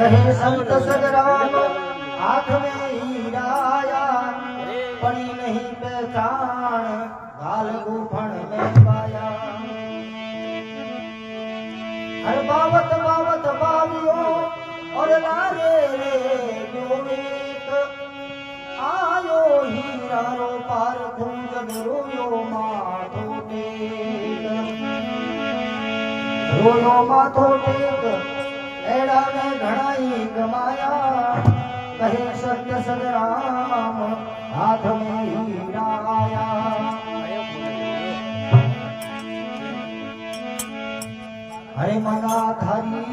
कहे संत सदराम हाथ में हीराया पड़ी नहीं पहचान गाल गुफण में पाया। हर बावत बावत बावियो और लारे रे जोड़ेत आयो हीरा रो पार जग रोयो माथो टेक रोयो माथो टेक एड़ा में घड़ाई गमाया कहे सत्य सदराम हाथ में हीरा आया। हरे मना थारी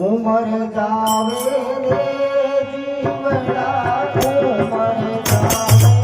उमर जावे रे जीवड़ा उमर जावे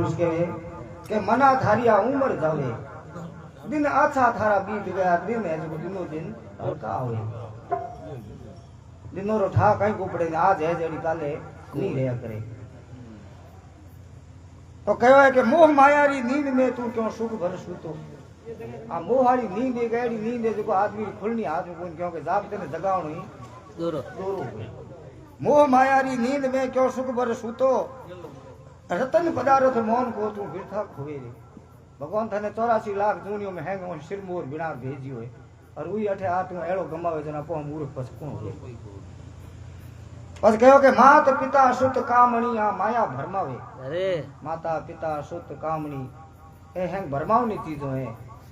महापुरुष कहे कि मना थारिया उम्र जावे दिन अच्छा थारा बीत गया दिन है जो दिनों दिन और का हुए दिनों रो ठा कहीं को पड़े आज है जड़ी काले नहीं रहा करे तो कहो है कि मोह मायारी नींद में तू क्यों सुख भर सूतो आ मोह वाली नींद एक ऐडी नींद है जो आदमी खुलनी हाथ में कोई क्योंकि जागते ने जगावणो ही दोरो मोह मायारी नींद में क्यों सुख भर सूतो रतन पदार्थ मौन को तू बिरथा खोए रे भगवान थाने 84 लाख दुनिया में हैंग और सिरमोर बिना भेजियो है और उही अठे आ तू एड़ो गमावे जना पो मूर्ख पस कोण हो बस कहो के माता पिता सुत कामणी आ माया भरमावे अरे माता पिता सुत कामणी ए हैंग भरमावनी चीजों है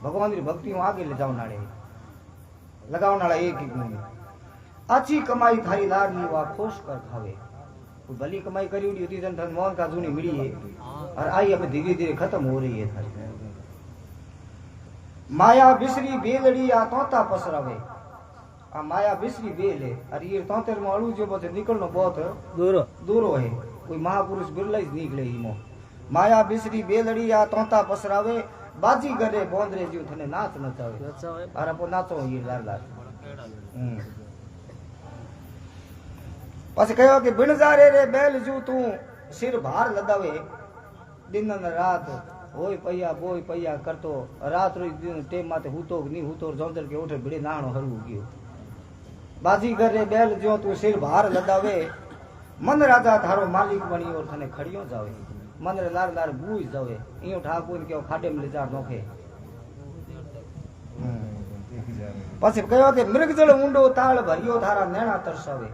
भगवान की भक्ति में आगे ले जाओ नाड़े लगाओ नाड़ा एक ही गुण अच्छी कमाई थारी लाडली वा खोश कर खावे भली कमाई करी हुई होती जन धन मोहन का जूनी मिली है और आई अब धीरे धीरे खत्म हो रही है थारी माया बिसरी बेलड़ी आ तोता पसरावे आ माया बिसरी बेल है और ये तोतेर में अड़ू जो बचे निकलनो बहुत दूरो है कोई महापुरुष बिरला ही निकले ही मो माया बिसरी बेलड़ी आ तोता पसरावे बाजी करे बोंदरे जो थने नाच नचावे और अपो नाचो ये लाल लाल पछ कहो कि बिन जारे रे बैल जू तू सिर भार लदावे दिन न रात होय पैया बोय पैया करतो रात रोज दिन टेम माते हूतो नहीं हूतो जोंदर के उठे भिड़े नाणो हरु गयो बाजी करे बैल जो तू सिर भार लदावे मन राजा थारो मालिक बनी और थने खड़ियो जावे मन रे लार लार बूझ जावे इयो ठाकुर के खाडे में ले जा नोखे પછી કયો કે મૃગ જળ ઊંડો તાળ ભર્યો થારા નેણા તરસાવે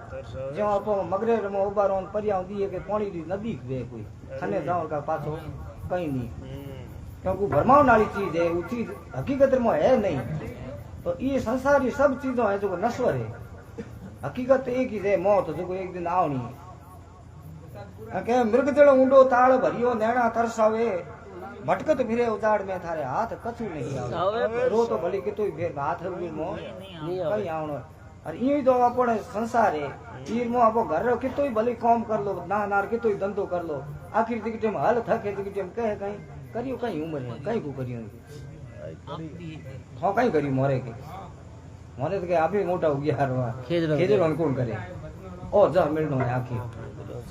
જો આપો મગરેર માં ઉબારો પરિયા દીએ કે પાણી दी नदी वे कोई खने जाओ का पाछो कहीं नहीं क्योंकि भरमावन वाली चीज है वो चीज हकीकत में है नहीं तो ये संसारी सब चीजों है जो नश्वर है हकीकत एक ही है मौत जो एक दिन आवनी के मृग जल ऊंडो ताळ भरियो नेणा तरसावे भटकत फिरे उजाड़ में थारे हाथ कछु नहीं आवे रो तो भली कितोई फेर हाथ भी मो कहीं आवणो और ई तो अपन संसार है ई मो आपो घर कितोई भली काम कर लो ना नार कितोई धंधो कर लो आखिर दिगटे में हल थके दिगटे में कहे कहीं करियो कहीं उम्र है कहीं को करियो हां कहीं करियो मोरे के मोरे तो के आप ही मोटा हो गया हरवा खेजरो कौन करे ओ जा मिलनो है आखिर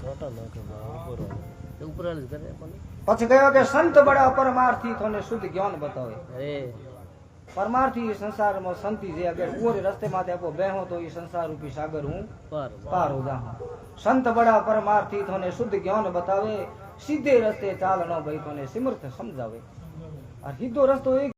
छोटा ना के ऊपर वाले करे अपन પછી કયો કે સંત બડા પરમાર્થી તને શુદ્ધ જ્ઞાન બતાવે અરે પરમાર્થી સંસારમાં સંતિ જે અગર ઓરે રસ્તે માથે આપો બેહો તો એ સંસાર રૂપી સાગર હું પાર હો જા સંત બડા પરમાર્થી તને શુદ્ધ જ્ઞાન બતાવે સીધે રસ્તે ચાલનો ભાઈ તને સિમર્થ સમજાવે और सीधो रस्तो एक